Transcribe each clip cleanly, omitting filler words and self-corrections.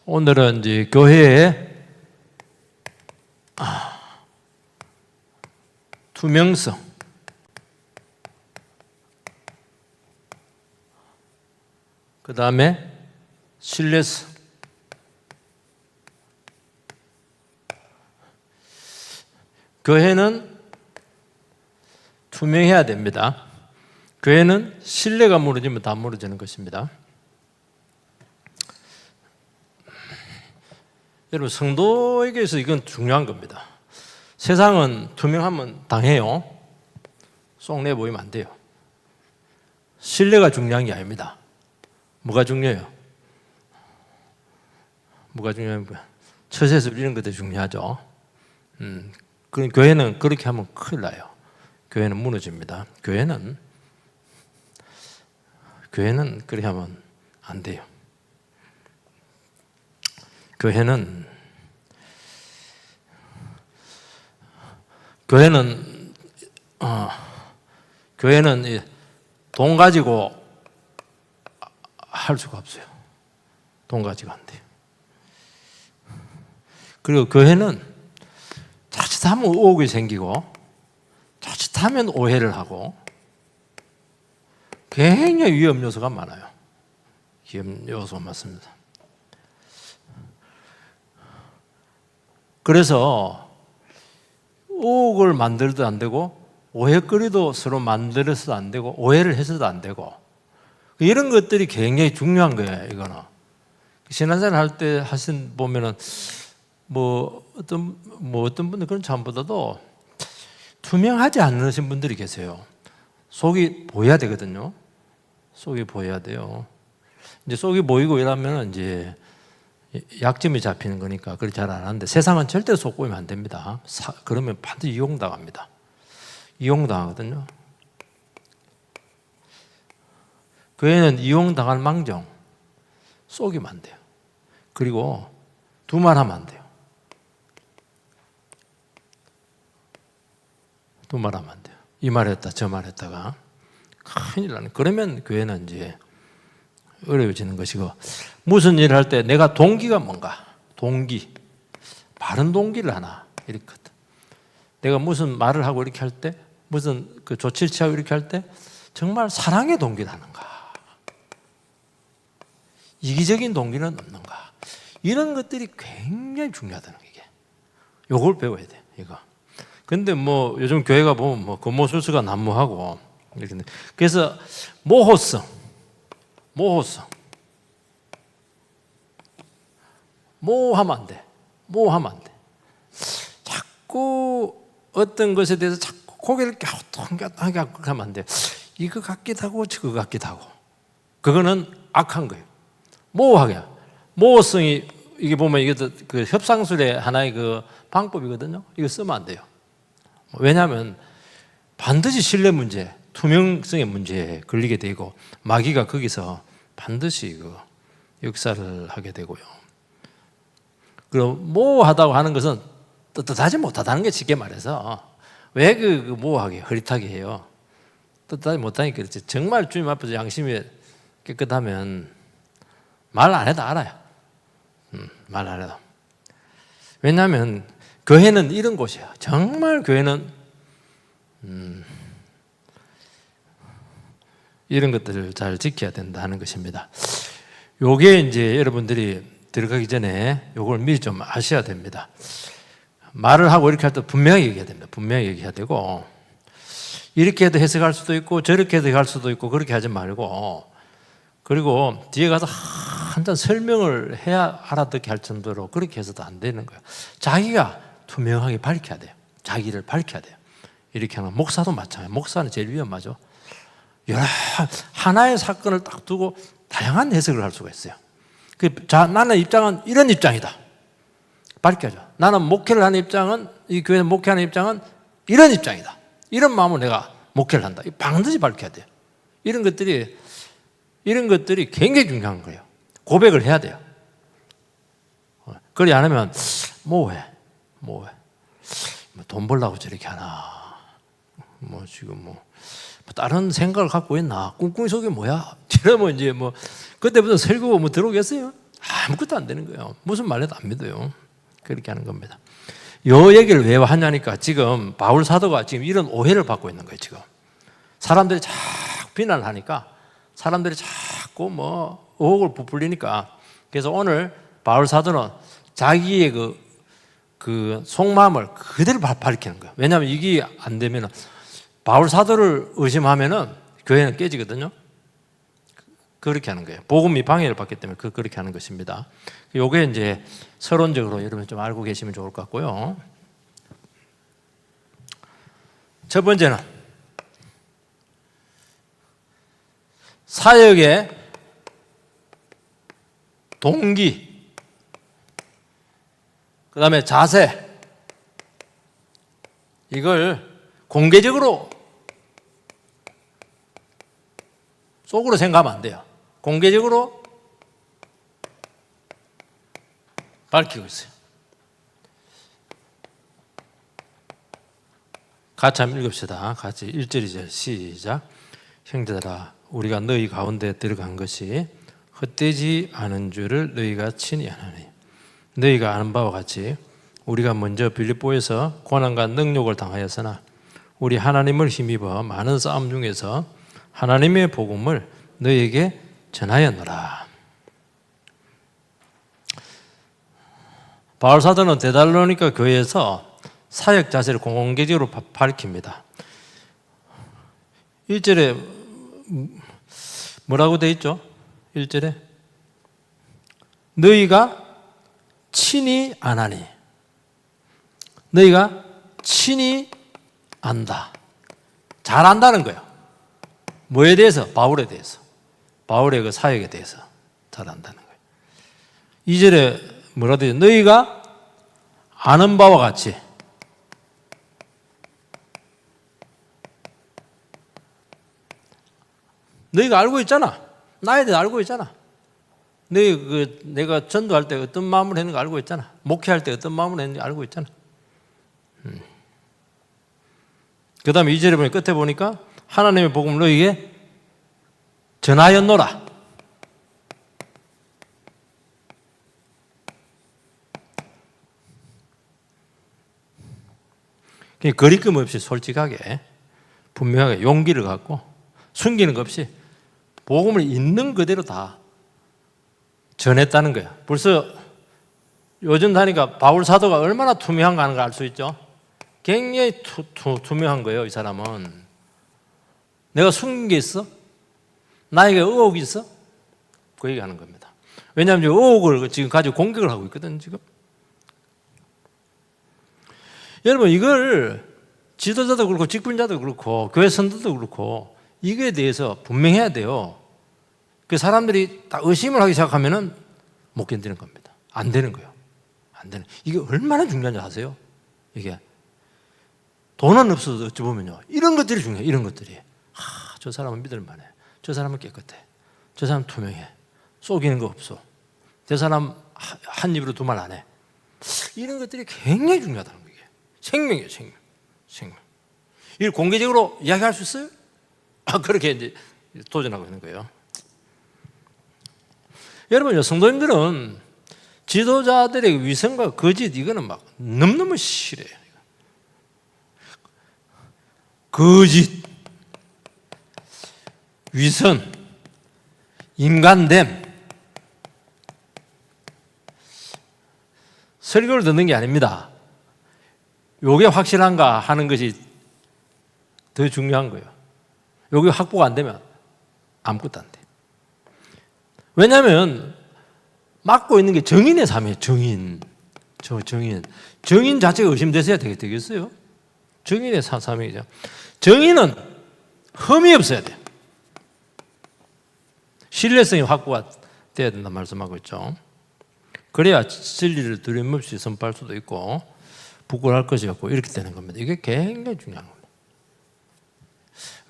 오늘은 이제 교회의 투명성, 그 다음에 신뢰성, 교회는 투명해야 됩니다. 교회는 신뢰가 무너지면 다 무너지는 것입니다. 여러분, 성도에게서 이건 중요한 겁니다. 세상은 투명하면 당해요. 쏙 내보이면 안 돼요. 신뢰가 중요한 게 아닙니다. 뭐가 중요해요? 뭐가 중요합니까? 처세술 이런 것들이 중요하죠. 그 교회는 그렇게 하면 큰일 나요. 교회는 무너집니다. 교회는 그렇게 하면 안 돼요. 교회는 돈 가지고 할 수가 없어요. 돈 가지고 안 돼요. 그리고 교회는 자칫하면 의혹이 생기고 자칫하면 오해를 하고 굉장히 위험 요소가 많아요. 위험 요소가 많습니다. 그래서 의혹을 만들어도 안 되고 오해거리도 서로 만들어서도 안 되고 오해를 해서도 안 되고 이런 것들이 굉장히 중요한 거예요. 이거는 신앙생활 할 때 하신 보면은 어떤 분들 그런 참보다도 투명하지 않으신 분들이 계세요. 속이 보여야 되거든요. 속이 보여야 돼요. 이제 속이 보이고 이러면 이제 약점이 잡히는 거니까 그렇게 잘 안 하는데 세상은 절대 속 보이면 안 됩니다. 그러면 반드시 이용당합니다. 이용당하거든요. 교회는 이용당할 망정 속이면 안 돼요. 그리고 두말하면 안 돼요. 두말하면 안 돼요. 이 말했다 저 말했다가 큰일 나는. 그러면 교회는 이제 어려워지는 것이고, 무슨 일을 할 때 내가 동기가 뭔가, 동기, 바른 동기를 하나 이렇거든. 내가 무슨 말을 하고 이렇게 할 때, 무슨 그 조치를 취하고 이렇게 할 때 정말 사랑의 동기를 하는가, 이기적인 동기는 없는가, 이런 것들이 굉장히 중요하다는 게, 요걸 배워야 돼. 이거. 근데 요즘 교회가 보면 금오술수가 난무하고 이렇게. 그래서 모호성. 모호하면 안 돼. 자꾸 어떤 것에 대해서 자꾸 고개를 갸우뚱하게 하면 안 돼. 이거 같기도 하고 저거 같기도 하고. 그거는 악한 거예요. 모호하게. 모호성이 이게 보면 이게 그 협상술의 하나의 그 방법이거든요. 이거 쓰면 안 돼요. 왜냐하면 반드시 신뢰 문제, 투명성의 문제에 걸리게 되고 마귀가 거기서 반드시 그 역사를 하게 되고요. 그리고 모호하다고 하는 것은 떳떳하지 못하다는 게 쉽게 말해서, 왜 그 모호하게 흐릿하게 해요? 떳떳하지 못하니까 그렇지. 정말 주님 앞에서 양심이 깨끗하면 말 안 해도 알아요. 말 안 해도. 왜냐하면 교회는 이런 곳이야. 정말 교회는 이런 것들을 잘 지켜야 된다는 것입니다. 요게 이제 여러분들이 들어가기 전에 요걸 미리 좀 아셔야 됩니다. 말을 하고 이렇게 할 때 분명히 얘기해야 됩니다. 분명히 얘기해야 되고, 이렇게 해도 해석할 수도 있고 저렇게 해석할 수도 있고 그렇게 하지 말고, 그리고 뒤에 가서 한참 설명을 해야 알아듣게 할 정도로 그렇게 해서도 안 되는 거예요. 자기가 투명하게 밝혀야 돼요. 자기를 밝혀야 돼요. 이렇게 하는 목사도 마찬가지예요. 목사는 제일 위험하죠. 여러 하나의 사건을 딱 두고 다양한 해석을 할 수가 있어요. 나는 입장은 이런 입장이다. 밝혀줘. 나는 목회를 하는 입장은, 이 교회 목회하는 입장은 이런 입장이다. 이런 마음으로 내가 목회를 한다. 반드시 밝혀야 돼요. 이런 것들이 굉장히 중요한 거예요. 고백을 해야 돼요. 그러지 않으면 모호해. 돈 벌려고 저렇게 하나, 지금 다른 생각을 갖고 있나, 꿍꿍이 속이 뭐야? 이러면 이제 그때부터 설교가 들어오겠어요? 아무것도 안 되는 거예요. 무슨 말해도 안 믿어요. 그렇게 하는 겁니다. 요 얘기를 왜 하냐니까 지금 바울 사도가 지금 이런 오해를 받고 있는 거예요. 지금 사람들이 자꾸 비난을 하니까 사람들이 자꾸 뭐 의혹을 부풀리니까 그래서 오늘 바울 사도는 자기의 그 속마음을 그대로 밝히는 거예요. 왜냐하면 이게 안 되면은 바울 사도를 의심하면은 교회는 깨지거든요. 그렇게 하는 거예요. 복음이 방해를 받기 때문에 그렇게 하는 것입니다. 요게 이제 서론적으로 여러분 좀 알고 계시면 좋을 것 같고요. 첫 번째는 사역의 동기, 그 다음에 자세, 이걸 공개적으로 속으로 생각하면 안 돼요. 공개적으로 밝히고 있어요. 같이 한번 읽읍시다. 같이 1절이죠. 시작. 형제들아, 우리가 너희 가운데 들어간 것이 헛되지 않은 줄을 너희가 친히 아나니 너희가 아는 바와 같이 우리가 먼저 빌립보에서 고난과 능욕을 당하였으나 우리 하나님을 힘입어 많은 싸움 중에서 하나님의 복음을 너희에게 전하였노라. 바울 사도는 데살로니가 교회에서 사역 자세를 공개적으로 밝힙니다. 1절에 뭐라고 되어 있죠? 1절에 너희가 친히 아나니, 너희가 친히 안다. 잘 안다는 거예요. 뭐에 대해서? 바울에 대해서. 바울의 그 사역에 대해서 잘 안다는 거예요. 2절에 뭐라 되죠? 너희가 아는 바와 같이 너희가 알고 있잖아. 나에 대해 알고 있잖아. 너희 내가 전도할 때 어떤 마음으로 했는가 알고 있잖아. 목회할 때 어떤 마음으로 했는지 알고 있잖아. 그 다음에 2절에 보니까 끝에 보니까 하나님의 복음을 너희에게 전하였노라. 거리낌 없이 솔직하게 분명하게 용기를 갖고 숨기는 것 없이 복음을 있는 그대로 다 전했다는 거야. 벌써 요즘 다니까 바울 사도가 얼마나 투명한가 하는 걸 알 수 있죠. 굉장히 투명한 거예요. 이 사람은 내가 숨긴 게 있어? 나에게 의혹이 있어? 그 얘기하는 겁니다. 왜냐하면 의혹을 지금 가지고 공격을 하고 있거든. 지금 여러분, 이걸 지도자도 그렇고 직분자도 그렇고 교회 선도도 그렇고 이거에 대해서 분명해야 돼요. 그 사람들이 딱 의심을 하기 시작하면은 못 견디는 겁니다. 안 되는 거예요. 안 되는. 이게 얼마나 중요한지 아세요? 이게 돈은 없어도 어찌 보면요, 이런 것들이 중요해요. 이런 것들이. 저 사람은 믿을만해. 저 사람은 깨끗해. 저 사람 투명해. 속이는 거 없어. 저 사람 한 입으로 두 말 안 해. 이런 것들이 굉장히 중요하다는 거예요. 생명이에요, 생명. 이걸 공개적으로 이야기할 수 있어요? 그렇게 이제 도전하고 있는 거예요. 여러분, 성도님들은 지도자들의 위선과 거짓, 이거는 막 너무너무 싫어요. 거짓, 위선, 인간됨, 설교를 듣는 게 아닙니다. 요게 확실한가 하는 것이 더 중요한 거예요. 요게 확보가 안 되면 아무것도 안 돼. 왜냐하면 맡고 있는 게 정인의 삶이에요. 정인. 정인 자체가 의심되셔야 되겠어요? 정인의 삶이죠. 정인은 흠이 없어야 돼요. 신뢰성이 확보가 돼야 된다 말씀하고 있죠. 그래야 진리를 두려움없이 선포할 수도 있고 부끄러울 것이 없고 이렇게 되는 겁니다. 이게 굉장히 중요한 겁니다.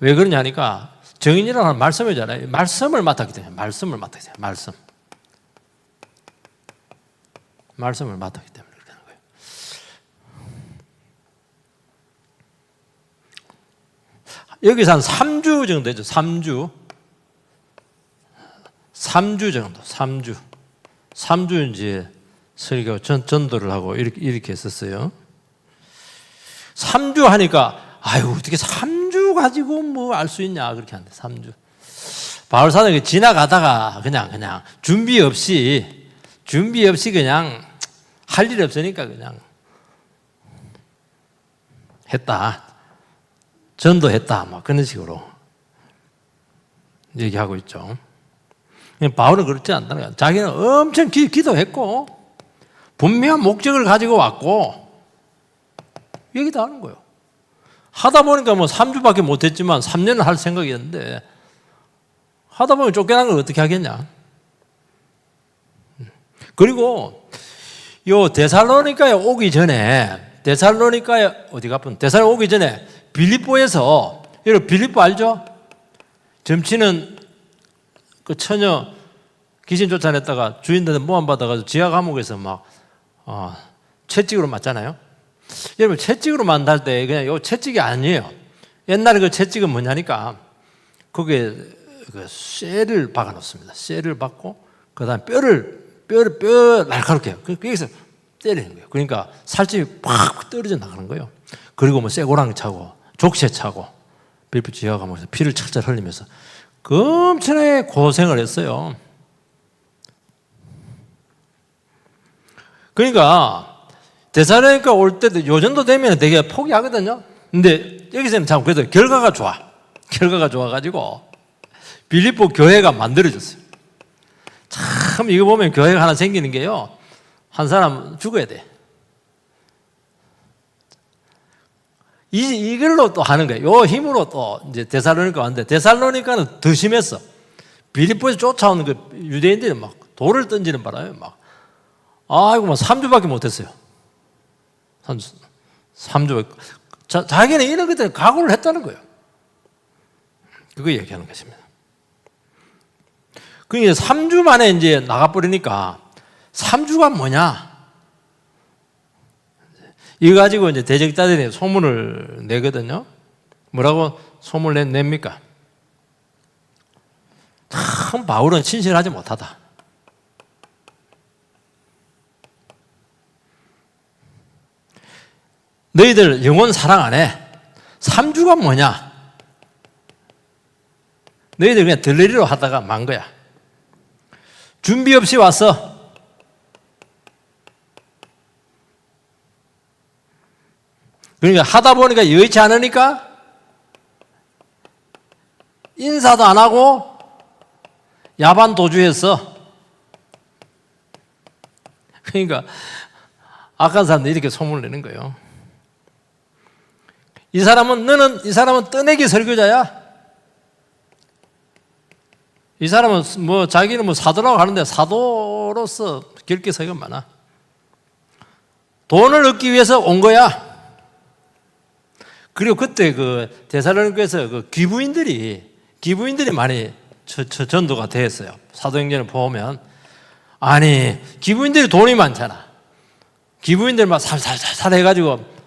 왜 그러냐니까 정인이라는 말씀이잖아요. 말씀을 맡았기 때문에. 말씀을 맡았기 때문에. 말씀을 맡았기 때문에 그렇게 하는 거예요. 여기서 한 3주 정도 되죠. 3주 정도. 3주 이제 설교 전도를 하고 이렇게 했었어요. 3주 하니까 아유 어떻게 3주 가지고 뭐 알 수 있냐 그렇게 한대. 3주. 바울 사도가 지나가다가 그냥 준비 없이 그냥 할 일 없으니까 그냥 했다. 전도했다. 막 그런 식으로 얘기하고 있죠. 바울은 그렇지 않다는 거야. 자기는 엄청 기도했고 분명한 목적을 가지고 왔고 얘기 다 하는 거예요. 하다 보니까 뭐 3주밖에 못했지만 3년을 할 생각이었는데 하다 보면 쫓겨난 걸 어떻게 하겠냐. 그리고 요 데살로니가에 오기 전에 데살로니가 오기 전에 빌립보에서, 여러분 빌립보 알죠? 점치는 그 처녀 귀신 쫓아냈다가 주인들한테 모함받아가지고 지하 감옥에서 막 채찍으로 맞잖아요. 여러분 채찍으로 만날 때 그냥 요 채찍이 아니에요. 옛날에 그 채찍은 뭐냐니까 거기에 그 쇠를 박아 놓습니다. 쇠를 박고 그다음에 뼈를 날카롭게 거기서 때리는 거예요. 그러니까 살집이 팍 떨어져 나가는 거예요. 그리고 뭐 쇠고랑 차고 족쇄 차고 빌립보 지하 감옥에서 피를 철철 흘리면서 엄청나게 고생을 했어요. 그러니까 데살로니가 올 때도 요 정도 되면 되게 포기하거든요. 근데 여기서는 참 그래도 결과가 좋아가지고 빌립보 교회가 만들어졌어요. 참 이거 보면 교회가 하나 생기는 게요. 한 사람 죽어야 돼. 이걸로 또 하는 거예요. 요 힘으로 또 이제 데살로니가 왔는데 데살로니가는 더 심했어. 빌립보에서 쫓아오는 그 유대인들이 막 돌을 던지는 바람에 막 아이고 막 3주밖에 못했어요. 3주. 자기는 이런 것들 각오를 했다는 거예요. 그거 얘기하는 것입니다. 그러니까 3주 만에 이제 나가버리니까 3주가 뭐냐? 이거 가지고 이제 대적자들이 소문을 내거든요. 뭐라고 소문을 냅니까? 참 바울은 신실하지 못하다. 너희들 영혼 사랑 안 해. 3주가 뭐냐? 너희들 그냥 들러리로 하다가 만 거야. 준비 없이 왔어. 그러니까 하다 보니까 여의치 않으니까 인사도 안 하고 야반 도주했어. 그러니까 악한 사람들이 이렇게 소문을 내는 거예요. 이 사람은 떠내기 설교자야. 이 사람은 뭐 자기는 뭐 사도라고 하는데 사도로서 결계사가 많아. 돈을 얻기 위해서 온 거야. 그리고 그때 그 데살로니가에서 그 귀부인들이 많이 전도가 됐어요. 사도행전을 보면 아니 귀부인들이 돈이 많잖아. 귀부인들 막 살살살 해가지고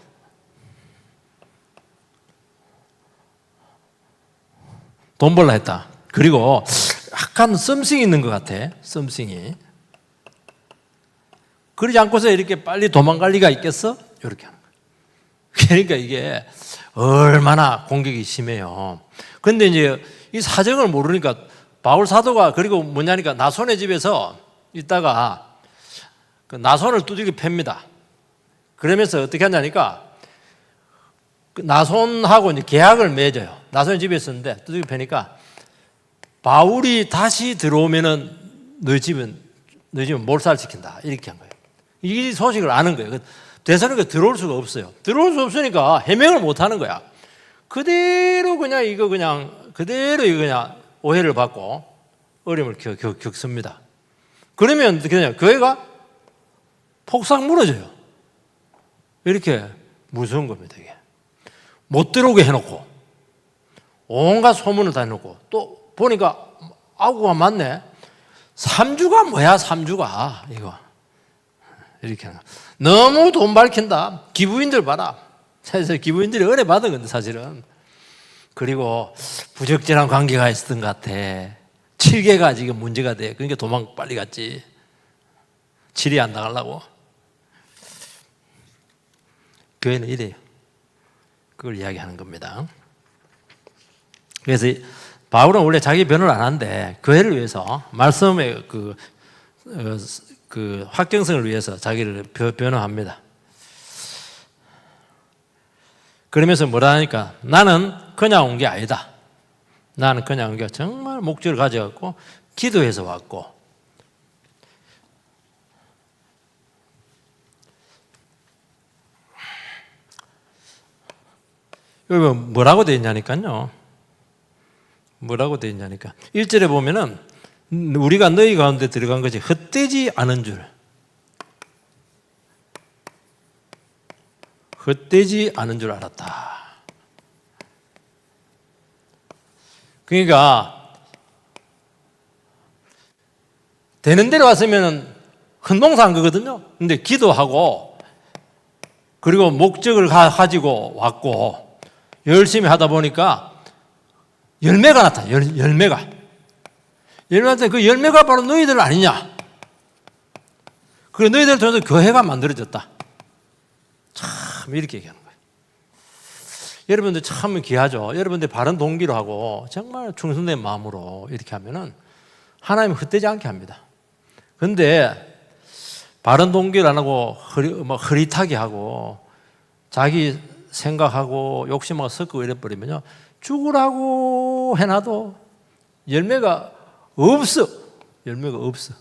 돈 벌라 했다. 그리고 약간 썸씽이 있는 것 같아. 썸씽이. 그러지 않고서 이렇게 빨리 도망갈 리가 있겠어? 이렇게 하는 거예요. 그러니까 이게 얼마나 공격이 심해요. 근데 이제 이 사정을 모르니까 바울 사도가 그리고 뭐냐니까 나손의 집에서 있다가 그 나손을 두들겨 팹니다. 그러면서 어떻게 하냐니까 그 나손하고 이제 계약을 맺어요. 나손의 집에 있었는데 두들겨 패니까 바울이 다시 들어오면은 너희 집은 몰살시킨다. 이렇게 한 거예요. 이 소식을 아는 거예요. 데살로니가 들어올 수가 없어요. 들어올 수 없으니까 해명을 못 하는 거야. 그대로 그냥 오해를 받고 어려움을 겪습니다. 그러면 어떻게 되냐? 교회가 폭삭 무너져요. 이렇게 무서운 겁니다, 이게. 못 들어오게 해놓고 온갖 소문을 다 해놓고 또 보니까 아구가 맞네. 3주가 뭐야, 3주가 이거. 이렇게 하는 거야. 너무 돈 밝힌다. 기부인들 봐라. 사실 기부인들이 은혜 받은 건데 사실은. 그리고 부적절한 관계가 있었던 것 같아. 7개가 지금 문제가 돼. 그러니까 도망 빨리 갔지. 질이 안 나가려고. 교회는 이래요. 그걸 이야기하는 겁니다. 그래서 바울은 원래 자기 변호를 안 하는데 교회를 위해서 말씀의 그 확정성을 위해서 자기를 변호합니다. 그러면서 뭐라 하니까 나는 그냥 온 게 아니다. 나는 그냥 온 게 정말 목적을 가져갖고 기도해서 왔고 여기 뭐라고 되어 있냐니까요. 뭐라고 되어 있냐니까 1절에 보면은 우리가 너희 가운데 들어간 것이 헛되지 않은 줄, 헛되지 않은 줄 알았다. 그러니까 되는 대로 왔으면 헌동사한 거거든요. 근데 기도하고 그리고 목적을 가지고 왔고 열심히 하다 보니까 열매가 나타나. 열매가 나타나. 그 열매가 바로 너희들 아니냐. 그리고 너희들을 통해서 교회가 만들어졌다. 참 이렇게 얘기하는 거예요. 여러분들 참 귀하죠. 여러분들 바른 동기로 하고 정말 충성된 마음으로 이렇게 하면은 하나님은 헛되지 않게 합니다. 그런데 바른 동기를 안 하고 흐릿하게 하고 자기 생각하고 욕심하고 섞고 이래버리면요 죽으라고 해놔도 열매가 없어. 열매가 없어.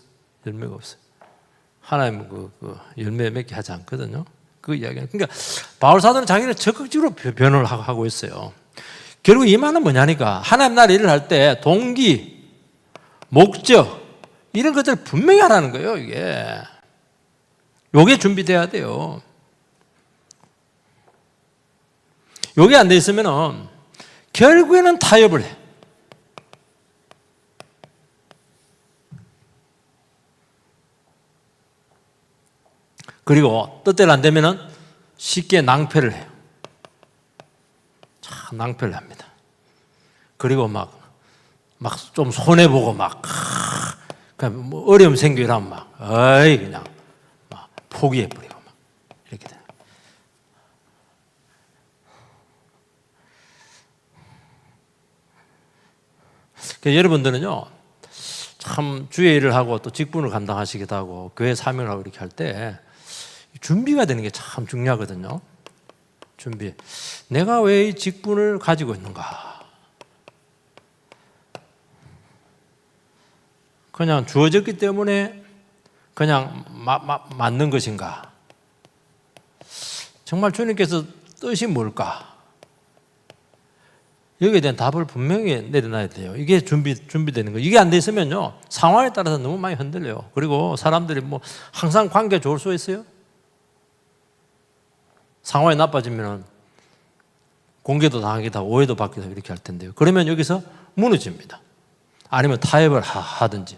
하나님은 그 열매 맺게 하지 않거든요. 그 이야기는. 그러니까 바울 사도는 자기를 적극적으로 변호를 하고 있어요. 결국 이 말은 뭐냐니까 하나님 나라 일을 할 때 동기, 목적 이런 것들을 분명히 하라는 거예요. 이게 준비돼야 돼요. 이게 안 돼 있으면은 결국에는 타협을 해. 그리고 뜻대로 안 되면은 쉽게 낭패를 해요. 참 낭패를 합니다. 그리고 막 좀 손해보고 그냥 뭐 어려움 생기라면 그냥 막 포기해버리고 이렇게 돼요. 그러니까 여러분들은요, 참 주의 일을 하고 또 직분을 감당하시기도 하고 교회 사명을 하고 이렇게 할 때 준비가 되는 게 참 중요하거든요. 준비. 내가 왜 이 직분을 가지고 있는가? 그냥 주어졌기 때문에 그냥 맞는 것인가? 정말 주님께서 뜻이 뭘까? 여기에 대한 답을 분명히 내려놔야 돼요. 이게 준비되는 거예요. 이게 안 돼 있으면요, 상황에 따라서 너무 많이 흔들려요. 그리고 사람들이 항상 관계가 좋을 수 있어요? 상황이 나빠지면 공개도 당하기도 하고 오해도 받기도 하고 이렇게 할 텐데요. 그러면 여기서 무너집니다. 아니면 타협을 하든지.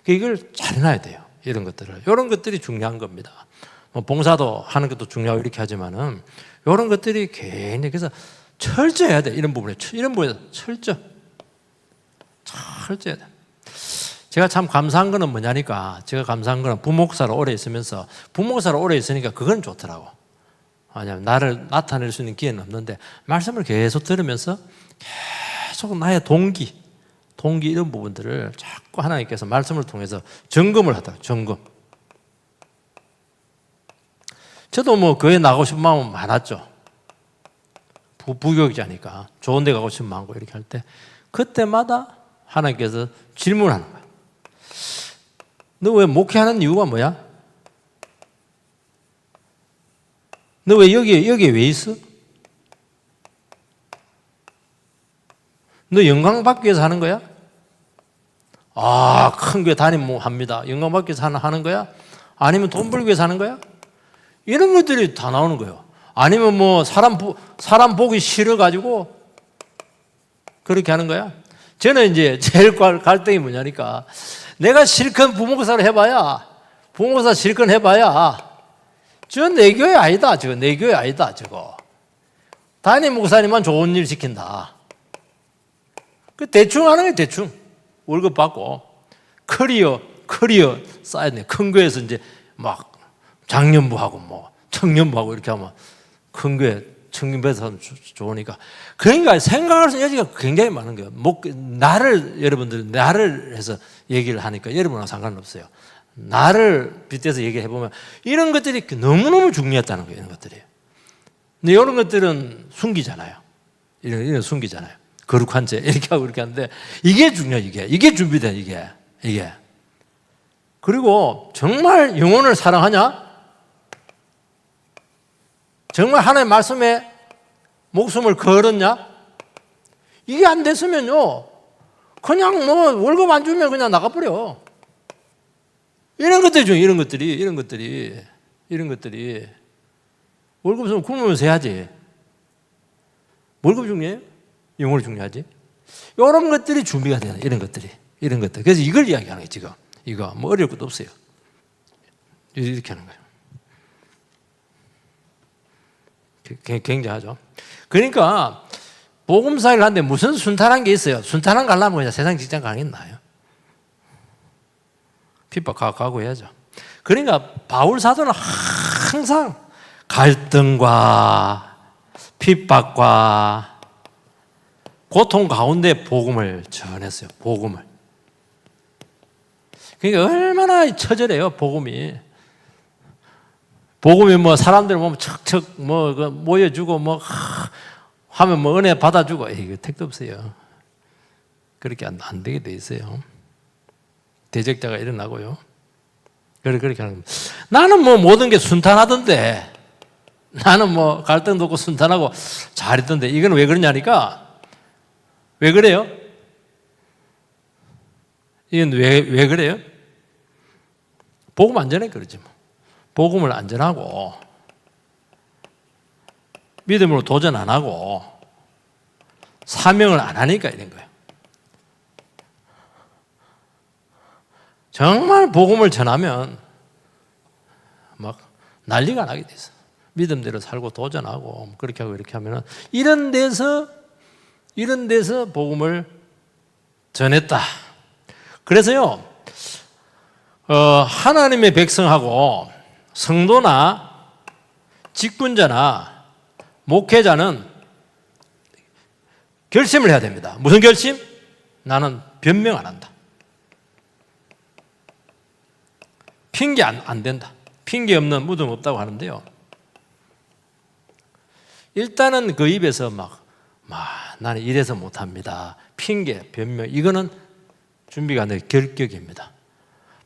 이걸 잘 해놔야 돼요. 이런 것들을. 이런 것들이 중요한 겁니다. 봉사도 하는 것도 중요하고 이렇게 하지만은 이런 것들이 굉장히 그래서 철저해야 돼. 이런 부분에 철저해야 돼. 제가 참 감사한 거는 뭐냐니까 제가 감사한 거는 부목사로 오래 있으면서 부목사로 오래 있으니까 그건 좋더라고. 왜냐하면 나를 나타낼 수 있는 기회는 없는데 말씀을 계속 들으면서 계속 나의 동기 이런 부분들을 자꾸 하나님께서 말씀을 통해서 점검을 하더라고요. 점검. 저도 교회 나가고 싶은 마음은 많았죠. 부교육자니까 좋은 데 가고 싶은 마음고 이렇게 할 때 그때마다 하나님께서 질문하는 거예요. 너 왜 목회하는 이유가 뭐야? 너 왜 여기에 왜 있어? 너 영광 받기 위해서 하는 거야? 큰 교회 합니다. 영광 받기 위해서 하는 거야? 아니면 돈 벌기 위해서 하는 거야? 이런 것들이 다 나오는 거예요. 아니면 사람 보기 싫어가지고 그렇게 하는 거야? 저는 이제 제일 갈등이 뭐냐니까 내가 실컷 부목사를 해봐야 부목사 실컷 해봐야 저 내 교회 아니다. 내 교회 아니다. 담임 목사님만 좋은 일 시킨다. 대충 하는 게 대충 월급 받고 커리어 쌓아야 돼. 큰 교회에서 이제 막 장년부하고 뭐 청년부하고 이렇게 하면 큰 교회 청년부에서 좋으니까. 그러니까 생각할 여지가 굉장히 많은 거예요. 나를, 여러분들 나를 해서 얘기를 하니까 여러분하고 상관없어요. 나를 빗대서 얘기해보면 이런 것들이 너무너무 중요했다는 거예요. 이런 것들이. 근데 이런 것들은 숨기잖아요. 이런 숨기잖아요. 거룩한 죄 이렇게 하고 이렇게 하는데 이게 중요해. 이게 준비돼. 이게. 그리고 정말 영혼을 사랑하냐? 정말 하나님의 말씀에 목숨을 걸었냐? 이게 안 됐으면요, 그냥 뭐 월급 안 주면 그냥 나가버려. 이런 것들이 중요해. 이런 것들이 월급 없으면 굶으면서 해야지. 월급 중요해요? 영혼이 중요하지? 이런 것들이 준비가 되는, 이런 것들. 그래서 이걸 이야기하는 거예요, 지금. 이거 뭐 어려울 것도 없어요. 이렇게 하는 거예요. 굉장하죠. 그러니까 복음사를 하는데 무슨 순탄한 게 있어요? 순탄한 거 하려면 그냥 세상 직장 가겠나요? 핍박 각오해야죠. 그러니까 바울 사도는 항상 갈등과 핍박과 고통 가운데 복음을 전했어요. 복음을. 그러니까 얼마나 처절해요, 복음이. 복음이 뭐 사람들 보면 척척 뭐 모여주고 뭐 하면 뭐 은혜 받아주고 이거 택도 없어요. 그렇게 안 되게 돼 있어요. 대적자가 일어나고요. 그렇게 하는 겁니다. 나는 뭐 모든 게 순탄하던데, 나는 뭐 갈등도 없고 순탄하고 잘했던데, 이건 왜 그러냐니까, 왜 그래요? 이건 왜 그래요? 복음 안 전해 그러지 뭐. 복음을 안 전하고 믿음으로 도전 안 하고 사명을 안 하니까 이런 거예요. 정말 복음을 전하면 막 난리가 나게 돼 있어. 믿음대로 살고 도전하고 그렇게 하고 이렇게 하면은 이런 데서 복음을 전했다. 그래서요, 하나님의 백성하고 성도나 직분자나 목회자는 결심을 해야 됩니다. 무슨 결심? 나는 변명 안 한다. 핑계 안 된다. 핑계 없는 무덤 없다고 하는데요. 일단은 그 입에서 나는 이래서 못합니다. 핑계, 변명, 이거는 준비가 안 된 결격입니다.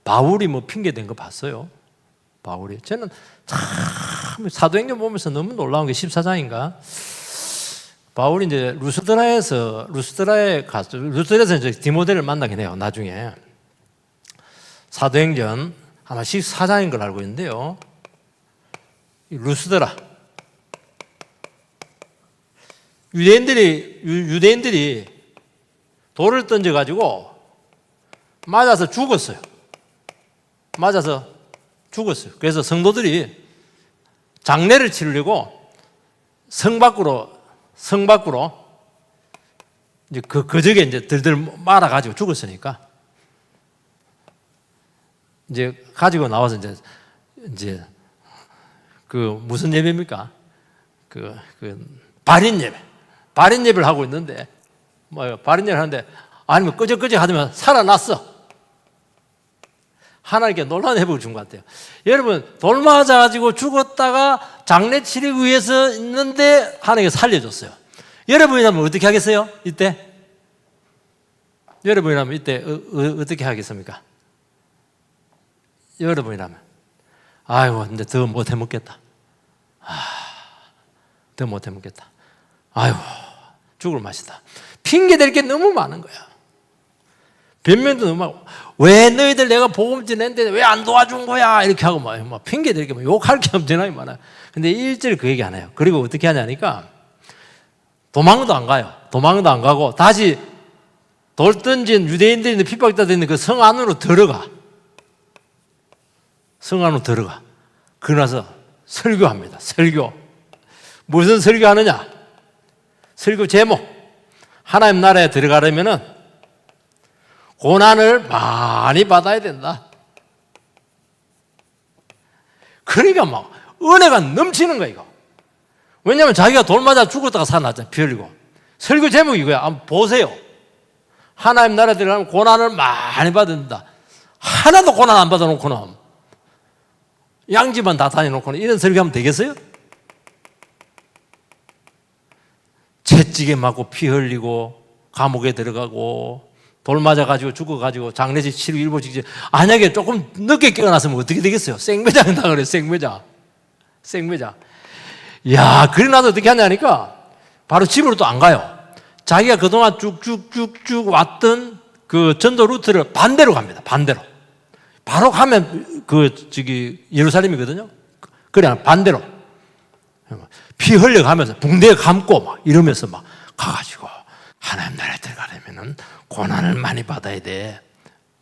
바울이 뭐 핑계 댄 거 봤어요? 바울이. 저는 참 사도행전 보면서 너무 놀라운 게 14장인가? 바울이 이제 루스드라에서 이제 디모데를 만나긴 해요, 나중에. 사도행전 아마 14장인 걸 알고 있는데요. 루스드라. 유대인들이 돌을 던져가지고 맞아서 죽었어요. 그래서 성도들이 장례를 치르려고 성 밖으로 이제 그저게 이제 들들 말아가지고 죽었으니까 이제 가지고 나와서 이제 그 무슨 예배입니까? 그 발인 예배를 하고 있는데 발인 예배를 하는데 아니면 끄적끄적 하면 살아났어. 하나님께 놀라운 회복을 준 것 같아요. 여러분, 돌 맞아가지고 죽었다가 장례 치르기 위해서 있는데 하나님께 살려줬어요. 여러분이라면 어떻게 하겠어요? 이때? 여러분이라면 이때 어떻게 하겠습니까? 여러분이라면 아이고 근데 더 못해 먹겠다. 더 못해 먹겠다. 아이고 죽을 맛이다. 핑계 댈 게 너무 많은 거야. 변명도 너무 많고, 왜 너희들 내가 복음 전했는데 왜 안 도와준 거야? 이렇게 하고 막 핑계 댈 게 욕할 게 엄청나게 많아요. 근데 1절 그 얘기 안 해요. 그리고 어떻게 하냐니까 도망도 안 가고 다시 돌 던진 유대인들이 있는 핍박받고 있는 그 성 안으로 들어가. 그러고 나서 설교합니다. 무슨 설교하느냐? 설교 제목. 하나님 나라에 들어가려면은 고난을 많이 받아야 된다. 그러니까 막 은혜가 넘치는 거야 이거. 왜냐하면 자기가 돌 맞아 죽었다가 살아났잖아. 피 흘리고. 설교 제목이 이거야. 한번 보세요. 하나님 나라에 들어가면 고난을 많이 받는다. 하나도 고난 안 받아놓고는 양지만 다 다녀놓고는 이런 설교하면 되겠어요? 채찍에 맞고 피 흘리고 감옥에 들어가고 돌 맞아가지고 죽어가지고 장례식 치르고 일보 직전 만약에 조금 늦게 깨어났으면 어떻게 되겠어요? 생매장이다 그래요. 생매장. 야, 그래 나도 어떻게 하냐니까 바로 집으로 또 안 가요. 자기가 그동안 쭉쭉쭉쭉 왔던 그 전도 루트를 반대로 갑니다. 반대로. 바로 가면 예루살렘이거든요. 그래 반대로 피 흘려가면서 붕대에 감고 막 이러면서 막 가가지고 하나님 나라에 들어가려면은 고난을 많이 받아야 돼.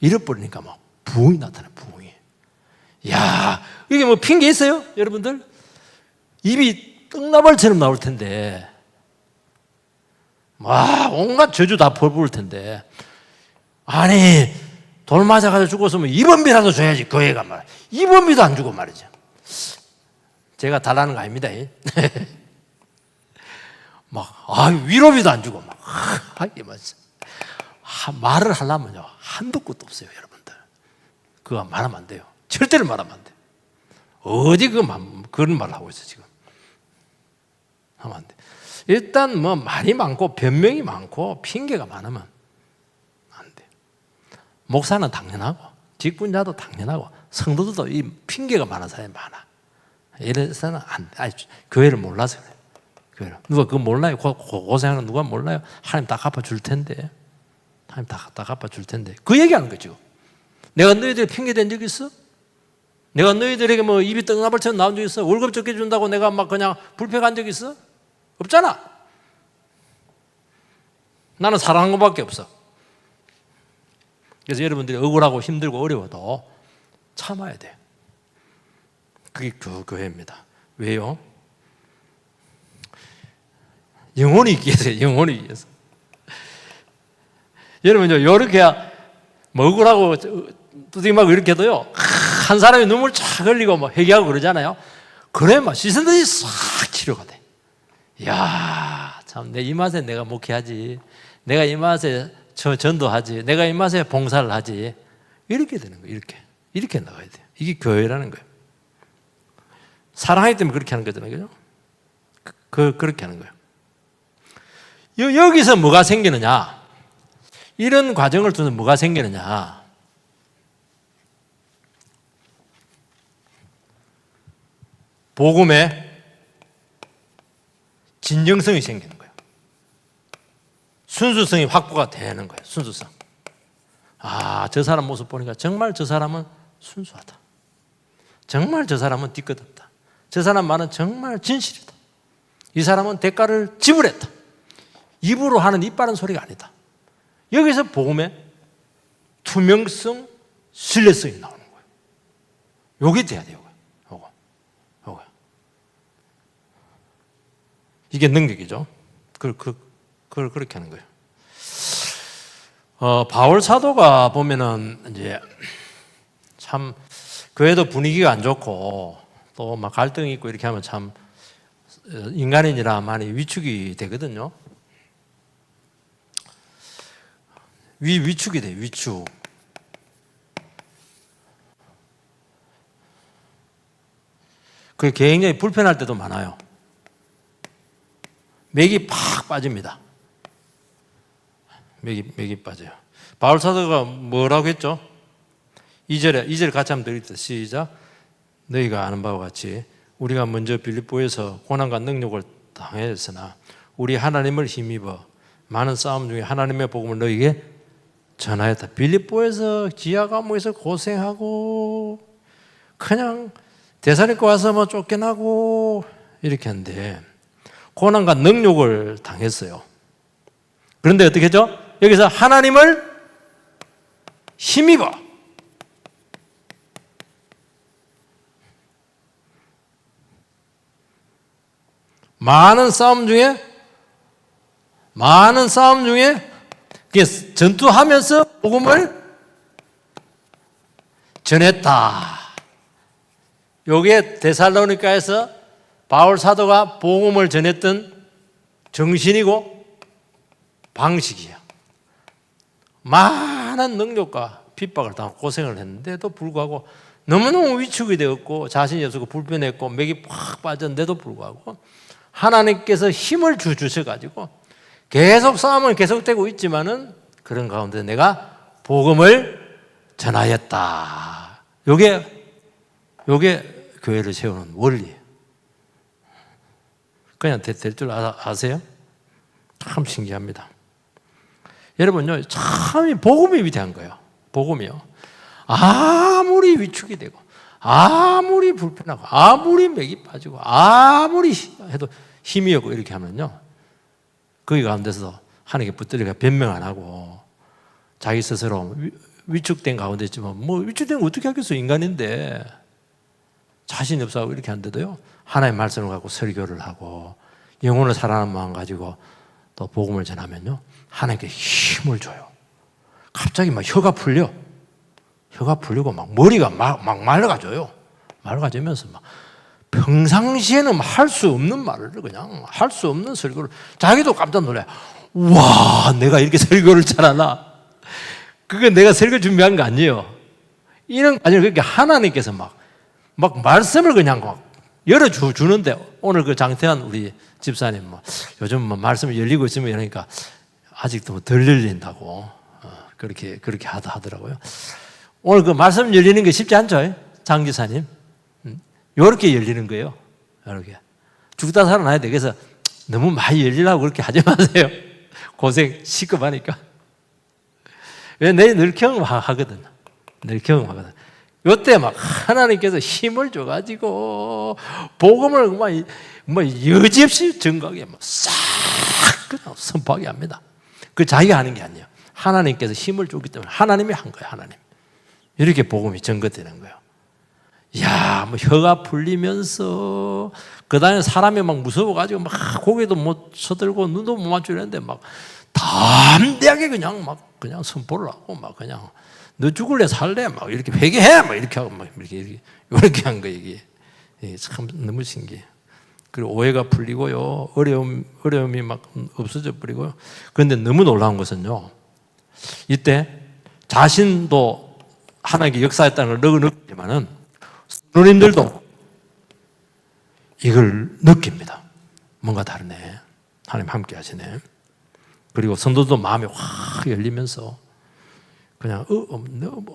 이래버리니까 막 부흥이 나타나. 부흥이. 야, 이게 뭐 핑계 있어요, 여러분들? 입이 떡나발처럼 나올 텐데, 와, 온갖 저주 다 퍼부을 텐데, 아니, 돌 맞아가지고 죽었으면 입원비라도 줘야지, 그 애가 말이야. 입원비도 안 주고 말이죠. 제가 달라는 거 아닙니다. 위로비도 안 주고, 말을 하려면요, 한도 끝도 없어요, 여러분들. 그거 말하면 안 돼요. 절대로 말하면 안 돼요. 어디 그런 말을 하고 있어, 지금. 하면 안 돼. 일단 뭐 말이 많고 변명이 많고 핑계가 많으면 안 돼. 목사는 당연하고 직분자도 당연하고 성도들도 이 핑계가 많은 사람이 많아. 이래서는 안 돼. 교회를 몰라서 그래. 교회를. 누가 그거 몰라요? 고생하는 누가 몰라요? 하나님 다 갚아줄 텐데. 하나님 다 갚아줄 텐데. 그 얘기하는 거죠. 내가 너희들 핑계 댄 적 있어? 내가 너희들에게 뭐 입이 떡나발처럼 나온 적 있어? 월급 적게 준다고 내가 막 그냥 불평 간 적 있어? 없잖아. 나는 사랑한 것밖에 없어. 그래서 여러분들이 억울하고 힘들고 어려워도 참아야 돼. 그게 그 교회입니다. 왜요? 영혼이 있기 위해서, 영혼이 있기 위해서. 여러분요, 이렇게 뭐 억울하고 두드림하고 이렇게 해도요, 한 사람이 눈물 쫙 흘리고 뭐 회개하고 그러잖아요. 그래, 막 씻은 듯이 싹 치료가 돼. 이야, 참, 내 이 맛에 내가 목회하지. 내가 이 맛에 전도하지. 내가 이 맛에 봉사를 하지. 이렇게 되는 거예요, 이렇게 나가야 돼요. 이게 교회라는 거예요. 사랑하기 때문에 그렇게 하는 거잖아요. 그죠? 그렇게 하는 거예요. 여기서 뭐가 생기느냐? 이런 과정을 통해서 뭐가 생기느냐? 복음의 진정성이 생기는 거예요. 순수성이 확보가 되는 거예요. 순수성. 아, 저 사람 모습 보니까 정말 저 사람은 순수하다. 정말 저 사람은 뒤끝없다. 저 사람 말은 정말 진실이다. 이 사람은 대가를 지불했다. 입으로 하는 입 바른 소리가 아니다. 여기서 복음의 투명성, 신뢰성이 나오는 거예요. 요게 돼야 돼요. 요거. 이게 능력이죠. 그렇게 하는 거예요. 바울 사도가 보면은 이제 참 교회도 분위기가 안 좋고 또 막 갈등이 있고 이렇게 하면 참 인간인이라 많이 위축이 되거든요. 위축이 돼, 위축. 그게 굉장히 불편할 때도 많아요. 맥이 팍 빠집니다. 맥이 빠져요. 바울 사도가 뭐라고 했죠? 2절 같이 한번 드립시다. 시작. 너희가 아는 바와 같이 우리가 먼저 빌립보에서 고난과 능력을 당했으나 우리 하나님을 힘입어 많은 싸움 중에 하나님의 복음을 너희에게 전하였다. 빌립보에서 지하 감옥에서 고생하고 그냥 데살로니가 와서 뭐 쫓겨나고 이렇게 하는데 고난과 능력을 당했어요. 그런데 어떻게 했죠? 여기서 하나님을 힘입어. 많은 싸움 중에 전투하면서 복음을 전했다. 요게 데살로니가에서 바울 사도가 복음을 전했던 정신이고 방식이에요. 많은 능력과 핍박을 당하고 고생을 했는데도 불구하고 너무너무 위축이 되었고 자신이 없었고 불편했고 맥이 팍 빠졌는데도 불구하고 하나님께서 힘을 주셔가지고 계속 싸움은 계속되고 있지만은 그런 가운데 내가 복음을 전하였다. 요게 교회를 세우는 원리예요. 그냥 될 줄 아세요? 참 신기합니다. 여러분요, 참 복음이 위대한 거예요. 복음이요. 아무리 위축이 되고, 아무리 불편하고, 아무리 맥이 빠지고, 아무리 해도 힘이 없고 이렇게 하면요, 거기 가운데서 하나님께 붙들리가 변명 안 하고, 자기 스스로 위축된 가운데 있지만, 뭐 위축된 거 어떻게 하겠어, 인간인데. 자신이 없어하고 이렇게 하는데도요, 하나님의 말씀을 갖고 설교를 하고, 영혼을 사랑하는 마음 가지고 또 복음을 전하면요, 하나님께 힘을 줘요. 갑자기 막 혀가 풀리고 막 머리가 막 맑아져요. 맑아지면서 막 평상시에는 할 수 없는 말을 그냥 할 수 없는 설교를 자기도 깜짝 놀라요. 와, 내가 이렇게 설교를 잘하나? 그게 내가 설교 준비한 거 아니에요. 이런 아니 그렇게 하나님께서 막 말씀을 그냥 막 열어주는데 오늘 그 장태환 우리 집사님 뭐 요즘 뭐 말씀이 열리고 있으면 이러니까 아직도 덜 열린다고 그렇게 하더라고요. 오늘 그 말씀 열리는 게 쉽지 않죠, 장 기사님? 이렇게 열리는 거예요. 이렇게 죽다 살아나야 돼. 그래서 너무 많이 열리려고 그렇게 하지 마세요. 고생 시급하니까. 왜 내일 늘 경험하거든. 늘 경험하거든. 이때 막 하나님께서 힘을 줘가지고 복음을 뭐 여지없이 증거하게 싹 그냥 선포하게 합니다. 그 자기가 하는 게 아니에요. 하나님께서 힘을 줬기 때문에 하나님이 한 거예요. 하나님. 이렇게 복음이 증거되는 거예요. 야, 뭐 혀가 풀리면서 그 다음에 사람이 막 무서워가지고 막 고개도 못 쳐들고 눈도 못 맞추려는데 막 담대하게 그냥 선포를 하고 막 그냥 너 죽을래 살래 막 이렇게 회개해 막 이렇게 하고 막 이렇게 한 거 이게 참 너무 신기해. 그리고 오해가 풀리고요, 어려움이 막 없어져 버리고요. 그런데 너무 놀라운 것은요, 이때 자신도 하나님께 역사했다는 걸 느끼지만은 성도님들도 이걸 느낍니다. 뭔가 다르네. 하나님 함께 하시네. 그리고 성도도 마음이 확 열리면서 그냥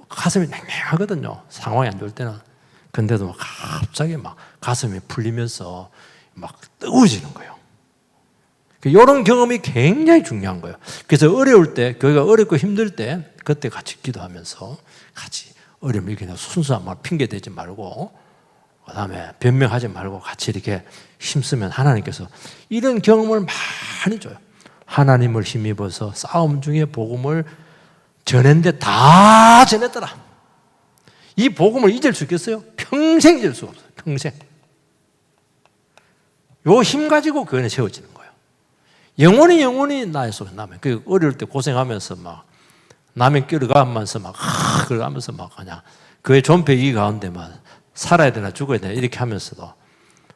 가슴이 냉랭하거든요. 상황이 안 좋을 때는. 근데도 갑자기 막 가슴이 풀리면서 막 뜨거워지는 거예요. 이런 경험이 굉장히 중요한 거예요. 그래서 어려울 때, 교회가 어렵고 힘들 때 그때 같이 기도하면서 같이 어려움을 그냥 순수한 말 핑계 대지 말고 그 다음에 변명하지 말고 같이 이렇게 힘쓰면 하나님께서 이런 경험을 많이 줘요. 하나님을 힘입어서 싸움 중에 복음을 전했는데 다 전했더라. 이 복음을 잊을 수 있겠어요? 평생 잊을 수가 없어요. 평생. 요 힘 가지고 교회는 세워지는 거예요. 영원히 나의 속에 남아요. 그 어릴 때 고생하면서 막 남의 끌어가면서 막 그러면서 막 그냥 그의 존폐이기 가운데 막 살아야 되나 죽어야 되나 이렇게 하면서도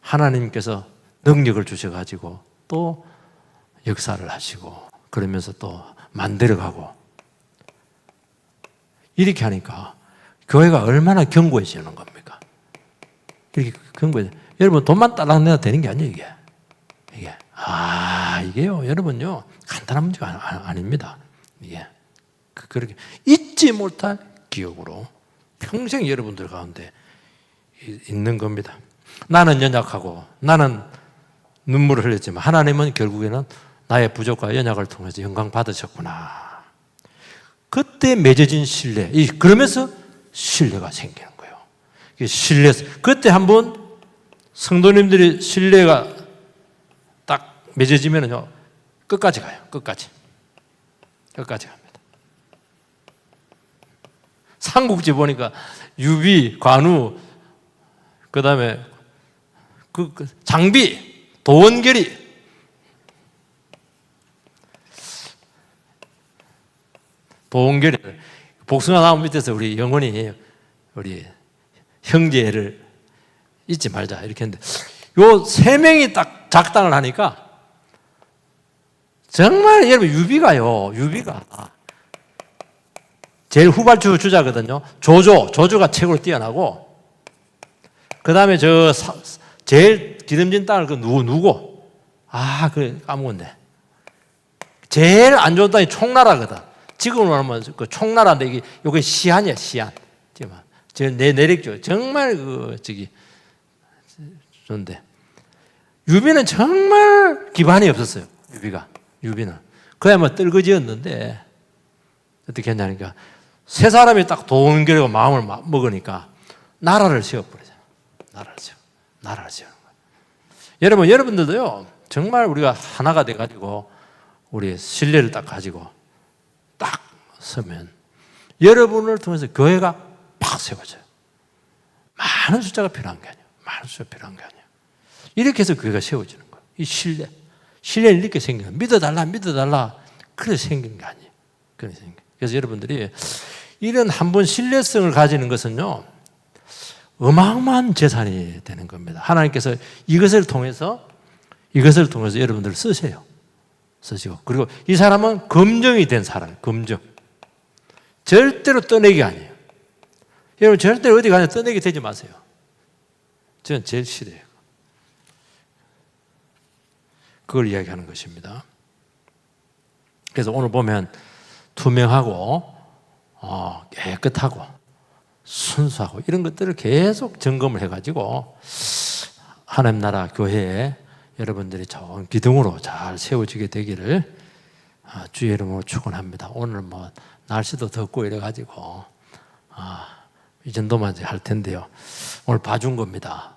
하나님께서 능력을 주셔가지고 또 역사를 하시고 그러면서 또 만들어가고 이렇게 하니까 교회가 얼마나 견고해지는 겁니까? 이렇게 견고해. 여러분 돈만 딸랑 내야 되는 게 아니에요, 이게. 이게요, 여러분요, 간단한 문제가 아닙니다. 이게. 그렇게 잊지 못할 기억으로 평생 여러분들 가운데 있는 겁니다. 나는 연약하고 나는 눈물을 흘렸지만 하나님은 결국에는 나의 부족과 연약을 통해서 영광 받으셨구나. 그때 맺어진 신뢰, 그러면서 신뢰가 생기는 거예요. 신뢰, 그때 한번 성도님들이 신뢰가 딱 맺어지면요, 끝까지 가요. 끝까지 갑니다. 삼국지 보니까 유비, 관우, 그 다음에 장비, 도원결이 복숭아 나무 밑에서 우리 영혼이 우리 형제를 잊지 말자 이렇게 했는데 요 세 명이 딱 작당을 하니까 정말 여러분 유비가 제일 후발주 주자거든요. 조조가 최고로 뛰어나고 그 다음에 제일 기름진 딸 그 누구? 그 까먹었네. 제일 안 좋은 땅이 총나라거든. 지금으로 하면 그 총나라인데 이게 시안이야, 시안. 지금 내 내륙죠. 정말 좋은데. 유비는 정말 기반이 없었어요. 유비는. 그야 뭐 뜰거지였는데 어떻게 했냐니까 세 사람이 딱 동결하고 마음을 먹으니까 나라를 세워버리잖아. 나라를 세우는 거예요. 여러분들도요, 정말 우리가 하나가 돼가지고 우리 신뢰를 딱 가지고 딱 서면 여러분을 통해서 교회가 팍 세워져요. 많은 숫자가 필요한 게 아니에요. 이렇게 해서 교회가 세워지는 거예요. 이 신뢰를 이렇게 생긴 거예요. 믿어달라. 그래서 생긴 게 아니에요. 그래서 여러분들이 이런 한 번 신뢰성을 가지는 것은요, 어마어마한 재산이 되는 겁니다. 하나님께서 이것을 통해서 여러분들을 쓰시고 그리고 이 사람은 검증이 된 사람, 검증. 절대로 떠내기 아니에요. 여러분 절대로 어디 가서 떠내기 되지 마세요. 저는 제일 싫어요. 그걸 이야기하는 것입니다. 그래서 오늘 보면 투명하고 깨끗하고 순수하고 이런 것들을 계속 점검을 해가지고 하나님 나라 교회에 여러분들이 좋은 기둥으로 잘 세워지게 되기를 주의 이름으로 축원합니다. 오늘 뭐 날씨도 덥고 이래가지고 이 정도만 할 텐데요. 오늘 봐준 겁니다.